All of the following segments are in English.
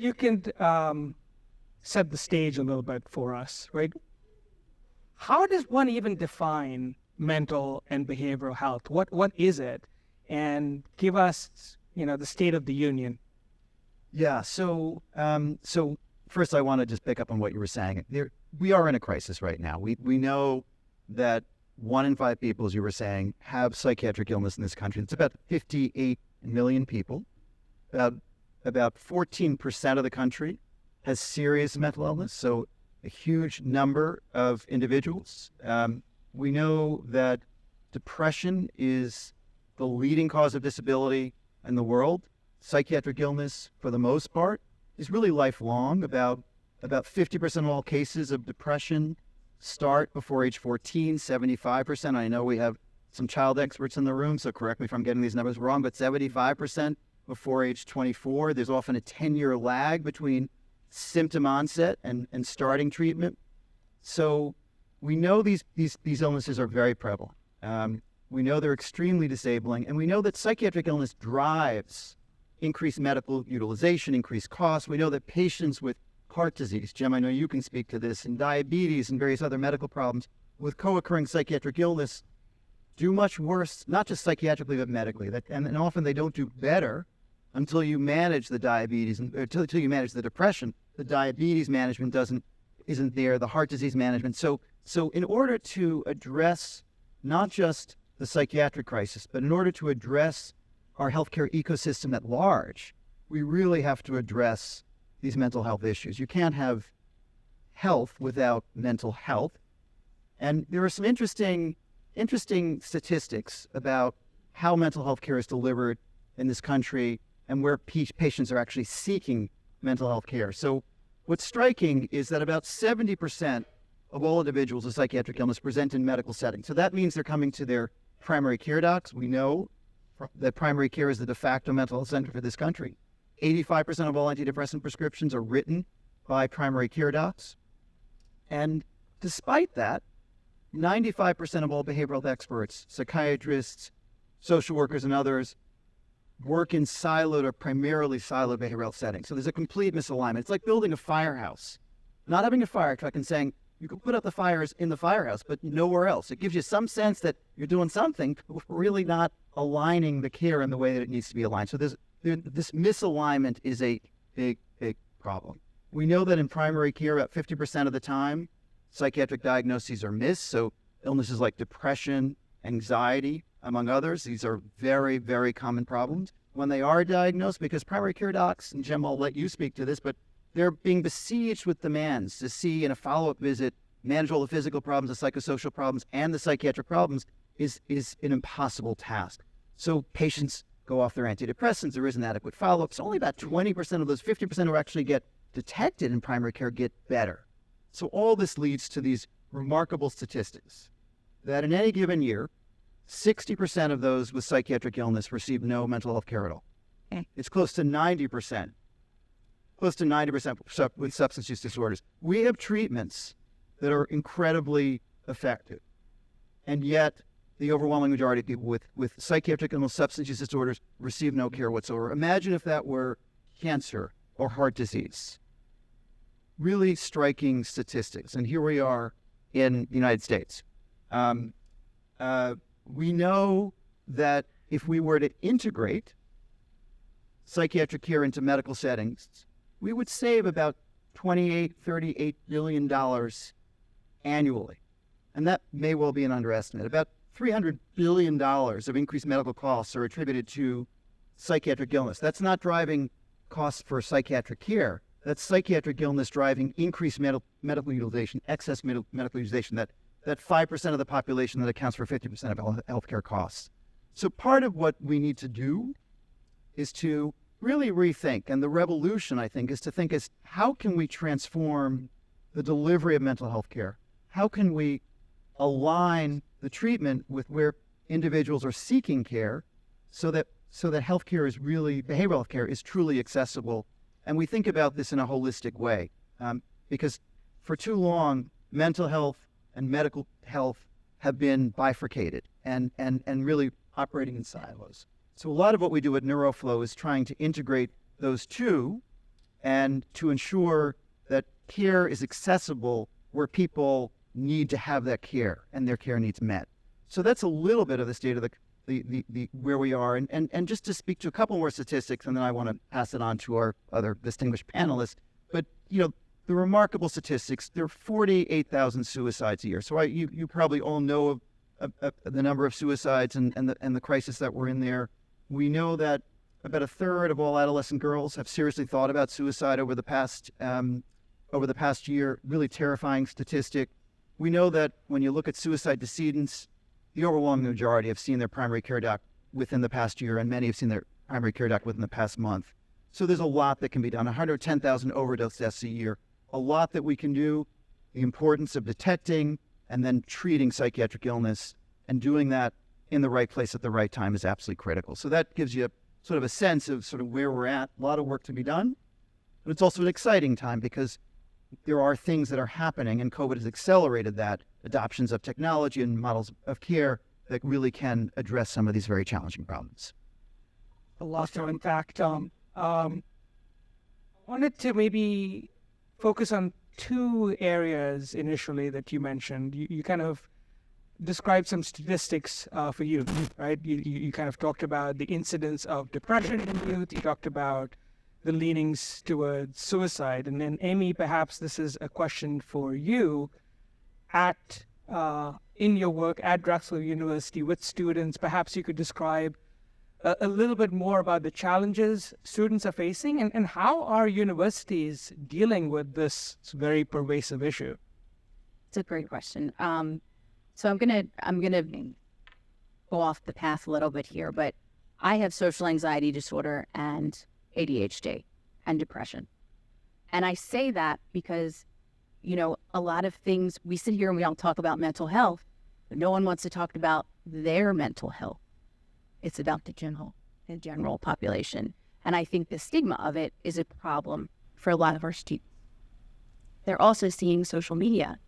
you can set the stage a little bit for us, right? How does one even define mental and behavioral health? What is it? And give us, the state of the union. Yeah. So first, I want to just pick up on what you were saying. We are in a crisis right now. We know that 1 in 5 people, as you were saying, have psychiatric illness in this country. It's about 58 million people. About 14% of the country has serious mental illness. So a huge number of individuals. We know that depression is the leading cause of disability in the world. Psychiatric illness, for the most part, is really lifelong. About 50% of all cases of depression start before age 14, 75%. I know we have some child experts in the room, so correct me if I'm getting these numbers wrong, but 75% before age 24. There's often a 10-year lag between symptom onset and starting treatment. So we know these illnesses are very prevalent. We know they're extremely disabling, and we know that psychiatric illness drives increased medical utilization, increased costs. We know that patients with heart disease, Jim, I know you can speak to this, and diabetes and various other medical problems with co-occurring psychiatric illness do much worse, not just psychiatrically, but medically. And often they don't do better until you manage the diabetes, until you manage the depression. The diabetes management isn't there, the heart disease management. So in order to address not just the psychiatric crisis, but in order to address our healthcare ecosystem at large, we really have to address these mental health issues. You can't have health without mental health. And there are some interesting statistics about how mental health care is delivered in this country and where patients are actually seeking mental health care. So what's striking is that about 70% of all individuals with psychiatric illness present in medical settings. So that means they're coming to their primary care docs. We know that primary care is the de facto mental health center for this country. 85% of all antidepressant prescriptions are written by primary care docs. And despite that, 95% of all behavioral health experts, psychiatrists, social workers, and others work in siloed or primarily siloed behavioral health settings. So there's a complete misalignment. It's like building a firehouse, not having a fire truck and saying, you can put out the fires in the firehouse, but nowhere else. It gives you some sense that you're doing something, but we're really not aligning the care in the way that it needs to be aligned. So this misalignment is a big, big problem. We know that in primary care, about 50% of the time, psychiatric diagnoses are missed. So illnesses like depression, anxiety, among others, these are very, very common problems. When they are diagnosed, because primary care docs, and Jim, I'll let you speak to this, but they're being besieged with demands to see in a follow-up visit, manage all the physical problems, the psychosocial problems, and the psychiatric problems is an impossible task. So patients go off their antidepressants, there isn't adequate follow-up. So only about 20% of those 50% who actually get detected in primary care get better. So all this leads to these remarkable statistics that in any given year, 60% of those with psychiatric illness receive no mental health care at all. It's close to 90% with substance use disorders. We have treatments that are incredibly effective, and yet the overwhelming majority of people with psychiatric illness, substance use disorders receive no care whatsoever. Imagine if that were cancer or heart disease. Really striking statistics. And here we are in the United States. We know that if we were to integrate psychiatric care into medical settings, we would save about $38 billion annually. And that may well be an underestimate. About $300 billion of increased medical costs are attributed to psychiatric illness. That's not driving costs for psychiatric care. That's psychiatric illness driving increased medical utilization, excess medical utilization, that 5% of the population that accounts for 50% of healthcare costs. So part of what we need to do is to really rethink, and the revolution, I think, is to think as how can we transform the delivery of mental health care? How can we align the treatment with where individuals are seeking care so that healthcare is really, behavioral health care is truly accessible? And we think about this in a holistic way, because for too long, mental health and medical health have been bifurcated and really operating in silos. So a lot of what we do at NeuroFlow is trying to integrate those two and to ensure that care is accessible where people need to have that care and their care needs met. So that's a little bit of the state of the where we are. And just to speak to a couple more statistics, and then I want to pass it on to our other distinguished panelists. But, the remarkable statistics, there are 48,000 suicides a year. So you probably all know of the number of suicides and the crisis that we're in there. We know that about a third of all adolescent girls have seriously thought about suicide over the past year. Really terrifying statistic. We know that when you look at suicide decedents, the overwhelming majority have seen their primary care doc within the past year, and many have seen their primary care doc within the past month. So there's a lot that can be done. 110,000 overdose deaths a year. A lot that we can do. The importance of detecting and then treating psychiatric illness and doing that in the right place at the right time is absolutely critical. So that gives you sort of a sense of sort of where we're at. A lot of work to be done. But it's also an exciting time because there are things that are happening, and COVID has accelerated that, adoptions of technology and models of care that really can address some of these very challenging problems. A lot to unpack, Tom. Wanted to maybe focus on two areas initially that you mentioned. You kind of described some statistics for youth, right? You kind of talked about the incidence of depression in youth. You talked about the leanings towards suicide. And then, Amy, perhaps this is a question for you. In your work at Drexel University with students, perhaps you could describe a little bit more about the challenges students are facing and how are universities dealing with this very pervasive issue? It's a great question. So I'm gonna go off the path a little bit here, but I have social anxiety disorder and ADHD and depression. And I say that because, a lot of things, we sit here and we all talk about mental health, but no one wants to talk about their mental health. It's about the general population. And I think the stigma of it is a problem for a lot of our students. They're also seeing social media.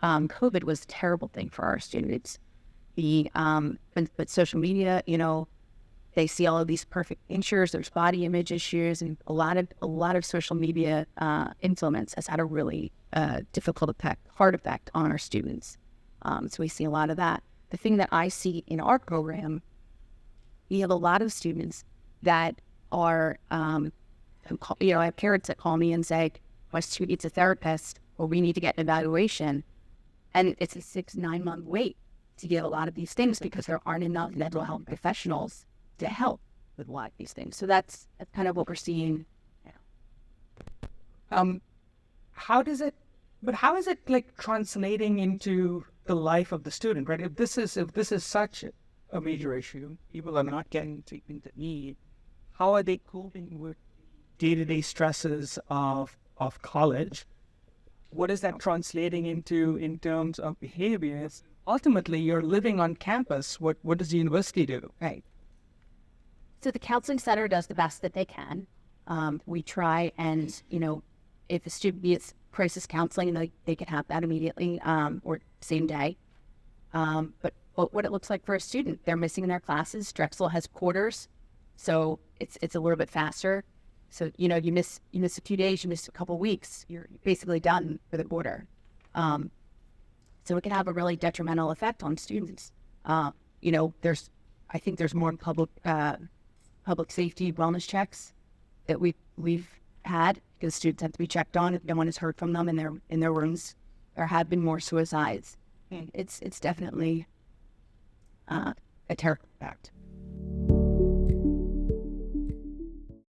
COVID was a terrible thing for our students. But social media, they see all of these perfect pictures, there's body image issues, and a lot of social media influence has had a really hard effect on our students. So we see a lot of that. The thing that I see in our program, we have a lot of students that are, I have parents that call me and say, my student needs a therapist, or we need to get an evaluation. And it's a 6-9 month wait to get a lot of these things because there aren't enough mental health professionals to help with a lot of these things. So that's kind of what we're seeing. How is it like translating into the life of the student, right? If this is such a major issue, people are not getting treatment they need, how are they coping with day-to-day stresses of college? What is that translating into in terms of behaviors? Ultimately, you're living on campus. What does the university do? Right. So the counseling center does the best that they can. We try and, if a student needs crisis counseling, they can have that immediately or same day. But what it looks like for a student, they're missing in their classes. Drexel has quarters, so it's a little bit faster. So, you miss a few days, you miss a couple weeks, you're basically done for the quarter. So it can have a really detrimental effect on students. I think there's more public safety wellness checks that we've had because students have to be checked on if no one has heard from them in their rooms. There have been more suicides. It's definitely a terrible fact.